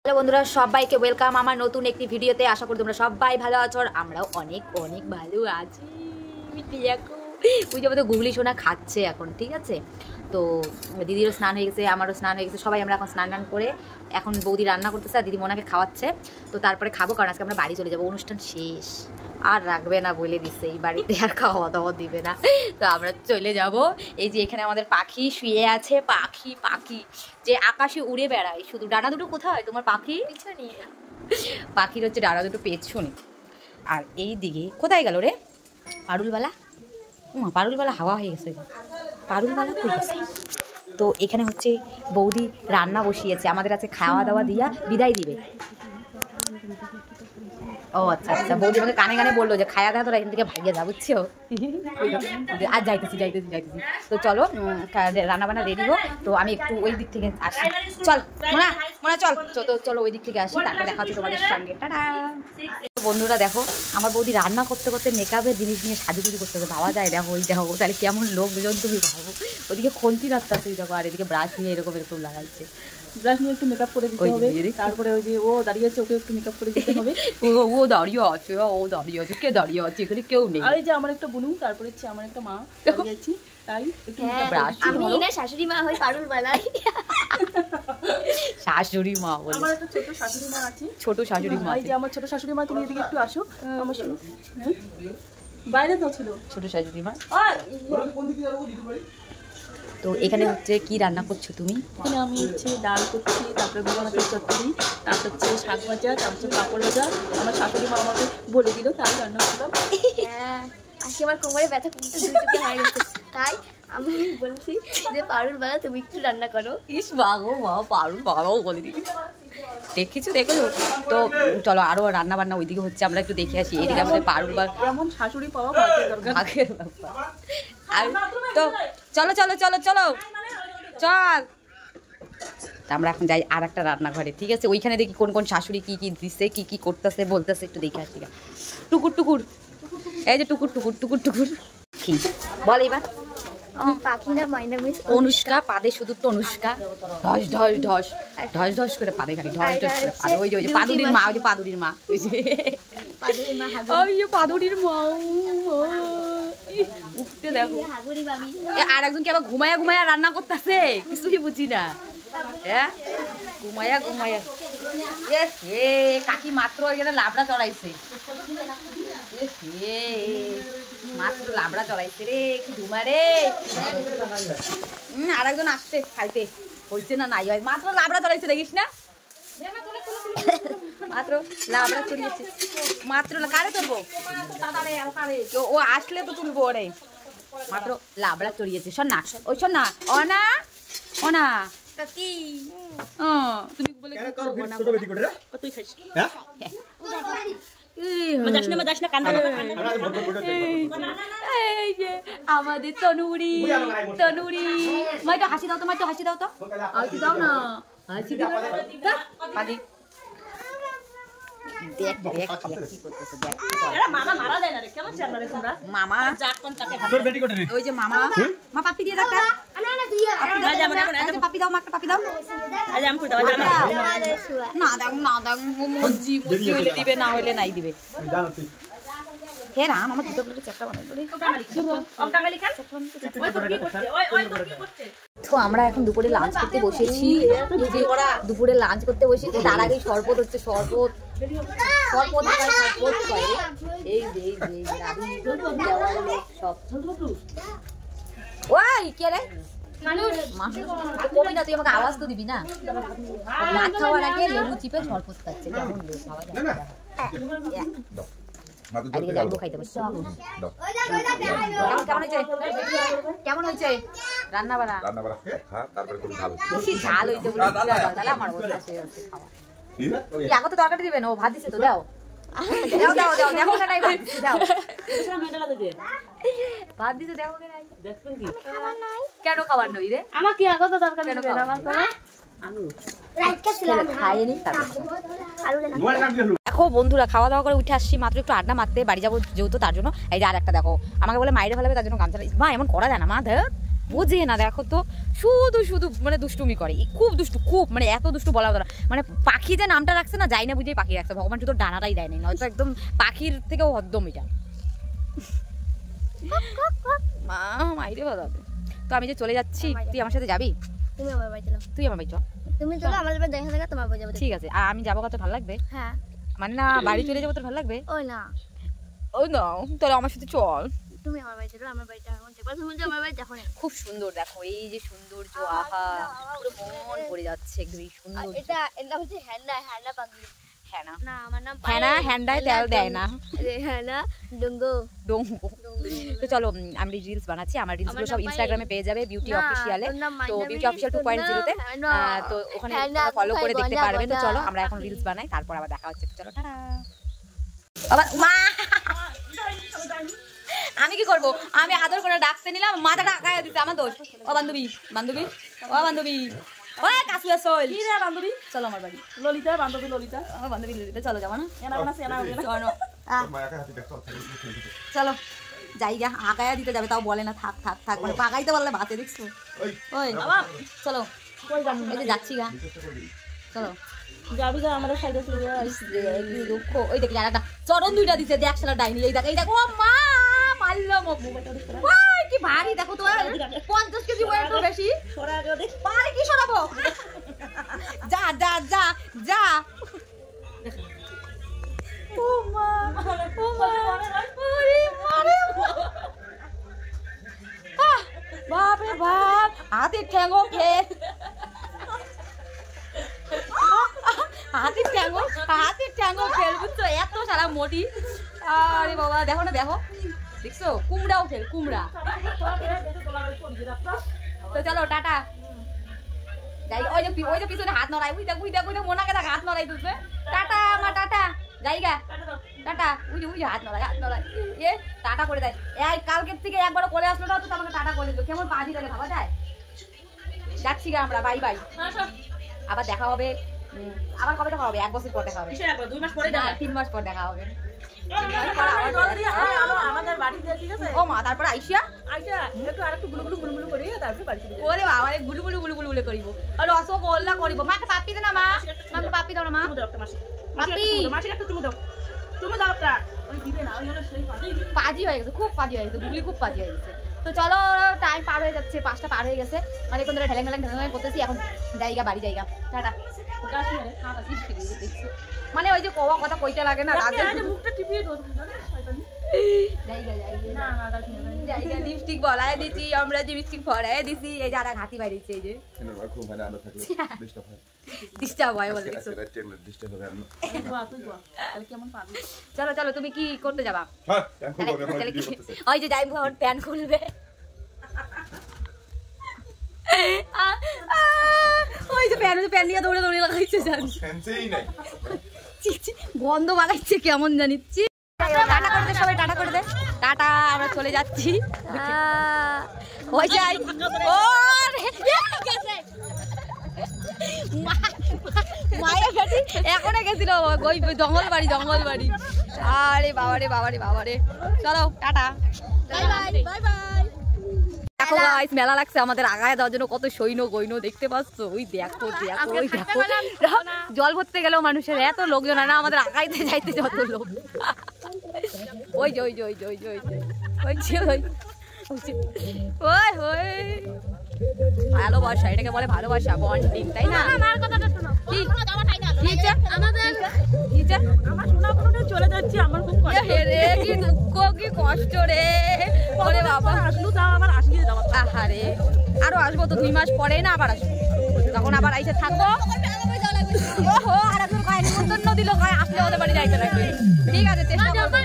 Hello বন্ধুরা, সবাইকে welcome আমার নতুন একটি ভিডিওতে। আশা করি তোমরা সবাই ভালো আছো আর আমরাও অনেক অনেক ভালো আছি। বুঝে তো গুগলি সোনা খাচ্ছে এখন, ঠিক আছে? তো দিদিরও স্নান হয়ে গেছে, আমারও স্নান হয়ে গেছে, সবাই আমরা এখন স্নান টান করে এখন বৌদি রান্না করতেছে আর দিদি মোনাকে খাওয়াচ্ছে। তো তারপরে খাবো, কারণ আজকে আমরা বাড়ি চলে যাবো, অনুষ্ঠান শেষ। আর রাখবে না বলে দিচ্ছে, এই বাড়িতে আর খাওয়া দাওয়া দিবে না। তো আমরা চলে যাব। এই যে এখানে আমাদের পাখি শুয়ে আছে, পাখি পাখি যে আকাশে উড়ে বেড়ায়। শুধু ডানা দুটো কোথায় তোমার পাখি? পাখির হচ্ছে ডানা দুটো পেছনে। আর এই দিকে কোথায় গেল রে পারুলবালা? পারুলবালা হাওয়া হয়ে গেছে, পারুলবালা কই গেছে? তো এখানে হচ্ছে বৌদি রান্না বসিয়েছে, আমাদের আছে খাওয়া দাওয়া দিয়া বিদায় দিবে। ও আচ্ছা আচ্ছা, বৌদি আমাকে কানে কানে বললো যে খায়া দাওয়া তোরা এখান থেকে ভাগিয়ে যা, বুঝছো? আর যাইতেছি। তো চলো রান্না বান্না রেডি হোক। তো আমি একটু ওই দিক থেকে আসি। চল মোনা চল, চলো ওই দিক থেকে আসি, তারপরে দেখা হচ্ছে তোমাদের সঙ্গে। টাটা। বন্ধুরা দেখো, আমার বৌদি রান্না করতে করতে মেকআপের জিনিস নিয়ে সাজুগুজু করতেছে। ভাবা যায়? দেখো ওই দেখো, তাহলে কেমন লোকজন তুমি ভাবো। ওদিকে খন্তি রাখতেছে দেখো, আর এদিকে ব্রাশ নিয়ে এরকম লাগাইছে। ব্রাশ নিয়ে একটু মেকআপ করে দিতে হবে, তারপরে ওই যে ও দাঁড়িয়ে আছে ওকে একটু মেকআপ করে দিতে হবে। ও দাঁড়িয়ে আছে, কে দাঁড়িয়ে আছে? এখানে কেউ নেই। আর এই যে আমার একটা বোনু, তারপরে হচ্ছে আমার একটা মা দাঁড়িয়ে আছি, তাই একটু ব্রাশ। আমি না শাশুড়ি মা হই পারুলবালা। শাশুড়ি মা বলে আমার একটা ছোট শাশুড়ি মা আছে। ছোট শাশুড়ি মা, এই যে আমার ছোট শাশুড়ি মা, তুমি এদিকে একটু আসো আমার সাথে। বাইরে তো ছিল ছোট শাশুড়ি মা। তো এখানে হচ্ছে কি রান্না করছো তুমি? এখানে আমি হচ্ছে ডাল করছি, তারপরে গুঁড়ো মাছের চচ্চড়ি, তারপর হচ্ছে শাক ভাজা, তারপর হচ্ছে পাঁপড় ভাজা। আমার শাশুড়ি মা আমাকে বলে দিল, তাই রান্না করলাম। হ্যাঁ, আজকে আমার কোমরে ব্যথা কমতে দুটোকে হয়ে গেছে, তাই আমি বলছি যে পারুলবালা তুমি একটু রান্না করো। ইস বাগো মা, পারুলবালাও বলে দিবি। দেখেছো? তো চলো আরো রান্না বান্না ওইদিকে হচ্ছে, আমরা একটু দেখে আসি। এদিকে আমাদের পারুলবার এমন শাশুড়ি পাওয়া ভাগ্যের দরকার। আর তো চলো চল। আমরা এখন যাই আর একটা রান্নাঘরে, ঠিক আছে? ওইখানে দেখি কোন কোন শাশুড়ি কি কি দিচ্ছে, কি কি করতেছে বলতেছে, একটু দেখে আসি। টুকুর এই যে টুকুর কি বল এবার? পাখিরা মাইনা মিস অনুষ্কা পাদে, শুধু তনুষ্কা ঢস করে পাদে, খালি ঢস করে পাদে। ওই যে পাদুরির মা, ওই যে পাদুরির মা উঠতে দেখো। আর একজন কি আবার ঘুমায়া রান্না করতেছে, কিছুই বুঝি না। হ্যাঁ, ঘুমায়া কাকি মাত্র এখানে লাবড়া চড়াইছে, মাত্র লাবড়া চড়াইছে রে, কি ধুমা রে। আর একজন আসছে খাইতে, হয়েছে না নাই হয়, মাত্র লাবড়া চড়াইছে, দেখিস না? মাত্র লাবড়া চড়িয়েছে, মাত্র কারে তুলবো? ও আসলে তো তুলবো ওরে। মাত্র লাবড়া চড়িয়েছে। শোন না অনা কাকি তুমি বলে তুই খাইস আমাদের তনুরি মা, একটু হাসি দাও তো, হাসি দাও না, হাসি দাও। মামা ওই যে মামা পাপি দিয়ে ডাক্তার পাপি দাও, মা একটা পাপি দাও। না দাও মজি হইলে দিবে, না হইলে নাই দিবে। হে রাম, আমার দুটো প্লেটে চারটা বানাই। তো আমরা এখন দুপুরে লাঞ্চ করতে বসেছি, তার আগে শরবত হচ্ছে, শরবত এই সব। ওই কে রে কবি না, তুই আমাকে আওয়াজ তো দিবি না? ভাত খাওয়ার আগে লেবু চিপে শরবত খাচ্ছে, কেমন লোক খাওয়া যায়? কেমন হয়েছে রান্না বান্না? ঝাল হয়েছে বলে আমার এখন তো তরকারি দিবেন, ও ভাত দিচ্ছে তো, দাও দেখো না, ভাত দিছে দেখো কেন খাবার নই রে? আমার কি আগত তরকারি দিবেন? আমার দেখো বন্ধুরা, খাওয়া দাওয়া করে উঠে আসছি, মাত্র একটু আড্ডা মারতে বাড়ি যাবো যেহেতু, তার জন্য এই যে আর একটা দেখো আমাকে বলে মাইরে ফেলাবে, তার জন্য গামছা। মা এমন করা যায় না মা, বোঝে না, দেখো তো শুধু শুধু মানে দুষ্টুমি করে, খুব দুষ্টু, খুব মানে এত দুষ্টু বলা কথা। মানে পাখি যে নামটা রাখছে না, যাই না বুঝেই পাখি রাখছে, ভগবান শুধু ডানাটাই দেয়নি, নয়তো একদম পাখির থেকেও হদ্দম এটা। মা মাইরে বাজাবে। তো আমি যে চলে যাচ্ছি, তুই আমার সাথে যাবি? তুমি আমার বাড়ি চলো। তুই আমার বাড়ি চল। তুমি চলো, আমার বাড়ি দেখা দেখা তোমার বাড়ি যাবো। ঠিক আছে, আর আমি যাবো, কত ভালো লাগবে? হ্যাঁ মানে না বাড়ি চলে যাবো তোর ভালো লাগবে? ওই না, ওই না, তাহলে আমার সাথে চল। তুমি আমার বাড়ি চলো, আমার বাড়িটা এখন দেখো, তুমি যে আমার বাড়ি দেখো না। খুব সুন্দর, দেখো এই যে সৌন্দর্য, আহা পুরো মন ভরে যাচ্ছে, একদম সুন্দর। এটা এটা হচ্ছে হ্যান্ডা, হ্যান্ডা পাগলি। হ্যানা না আমার নাম হ্যানা, হ্যান্ডায় তেল দেয় না, হ্যান্ডা ডঙ্গো। ডোঙ্গো। তো চলো আমি রিলস বানাচ্ছি, আমার রিলসগুলো সব ইনস্টাগ্রামে পেয়ে যাবে বিউটি অফিশিয়ালে। তো বিউটি অফিশিয়াল 2.0-তে, তো ওখানে ফলো করে দেখতে পারবেন। তো চলো আমরা এখন রিলস বানাই, তারপর আবার দেখা হচ্ছে। চলো টাটা। বাবা মা, আমি কি করব? আমি আদর করে ডাকতে নিলাম, মাথাটা আগায় দিতে আমার দোষ। ও বান্ধবী, বান্ধবী, ও বান্ধবী, ও কাসুয়া সোল, কি রে বান্ধবী? চলো আমার বাড়ি। ললিতা, বান্ধবী ললিতা। ও বান্ধবী ললিতা, চলো যাবো না? এনা কোনা সেনা হবে না। চলো চলো জায়গা আগায়া দিতে যাবে, তাও বলে না থাক থাক থাক, মানে পাকাইতে বললে ভাতে দেখছো। ওই চলো, কই যাবো? এই যে যাচ্ছি গা, চলো। যাবি যা, আমাদের সাইডে চলে যা। দুঃখ, ওই দেখি আর একটা চরণ দুইটা দিছে, দেখ শালা ডাইনি, এই দেখ, এই দেখ, ও মা মারলো ওই কি ভারী, দেখো তো 50 কেজি ওয়েট তো বেশি। সরা আগে দেখ। পারে কি সরাবো? যা যা যা যা। ও মা, ও মা, ওরে মারে, বাপ রে বাপ, হাতের ঠ্যাঙ্গো ফেল, হাতের ঠ্যাঙ্গো ফেল, বুঝছো? এত সারা মোটি। আরে বাবা, দেখো না, দেখো, দেখছো কুমড়াও ফেল, কুমড়া। তো চলো টাটা যাই। ওই যে পিছনে হাত নড়াই, উই দেখ মোনাকে দেখ হাত নড়াই তুলছে। টাটা মা, টাটা জায়গা, টাটা। উই যে হাত নড়াই, এ টাটা করে দেয়। এই কালকের থেকে একবারও করে আসলো না, তো আমাকে টাটা করে দিল, কেমন পা দিলে ভাবা যায়। যাচ্ছি গা আমরা, বাই বাই। আবার দেখা হবে, আবার কবে দেখা হবে? 1 বছর পর দেখা হবে। 2 মাস পরে না, 3 মাস পর দেখা হবে। আমাদের বাড়িতে, ঠিক আছে? ও মা, তারপর আইসা আইটা একটু আরেকটু গুলু গুলু গুলু গুলু করে তারপর বাড়ি চলে যাবো। ওরে বাবা, গুলু গুলু গুলু গুলু গুলু করিব, আর রসগোল্লা করিব। মাকে পাপ্পি দে না, মা মাকে পাপ্পি দাও না, মা তুমি দাও একটা মাসি। পাপ্পি, মাসি একটা তুমি দাও। তুমি দাও একটা। ওই দিবে না, ওই হলো সেই পাজি। পাজি হয়ে গেছে, খুব পাজি হয়ে গেছে, গুগলি খুব পাজি হয়ে গেছে। তো চলো, টাইম পার হয়ে যাচ্ছে, 5টা পার হয়ে গেছে, মানে এখন ধরে ঢেলেং করতেছি, এখন জায়গা বাড়ি জায়গা, টাটা। গাছ মেরে মানে ওই যে কওয়া কথা কইটা লাগে না, রাগে মুখটা টিপিয়ে দাও তুমি, জানো শয়তানি। জায়গা না না গাছ মেরে জায়গা লিপস্টিক ভরায় দিছি আমরা, লিপস্টিক ভরায় দিছি, এই যারা ঘাটি বাড়িছে, এই যে ডিস্টার্ব হয় বলে দেখছো। কেমন পাবি? চলো চলো, তুমি কি করতে যাবা? ওই যে যাই প্যান খুলবে, ওই যে প্যান নিয়ে দৌড়ে দৌড়ে লাগাইছে, গন্ধ বাগাইছে কেমন জানিচ্ছি। টাটা করে দে সবাই, টাটা করে দে, টাটা, আমরা চলে যাচ্ছি। ওই যাই, ও মায়ের বেটি এখনো গেছিল জঙ্গল বাড়ি। আরে বাবারে, চলো tata, bye bye bye bye. দেখো গাইস, মেলা লাগছে আমাদের আগায় দেওয়ার জন্য, কত সৈন্য গৈন্য দেখতে পাচ্ছ, ওই দেখো, জল ভরতে গেলেও মানুষের এত লোকজন হয় না, আমাদের আগাইতে যাইতে যত লোক। ওই ভালোবাসা, এটাকে বলে ভালোবাসা, বন্ডিং, তাই না? আমার কথাটা শোনো, আমার সোনা বোনটা চলে যাচ্ছে, আমার খুব কষ্ট রে, কি দুঃখ, কি কষ্ট রে, ওরে বাবা। আসলো তাও আবার আসিয়ে যাওয়া। আহারে, আরো আসবো তো 2 মাস পরে না, আবার আসবো, তখন আবার আইসে থাকবো। ওহো, আর একজন কয় নিমন্ত্রণ দিল, কয় আসলে ওদের বাড়ি যাইতে লাগবে। ঠিক আছে, চেষ্টা করবো।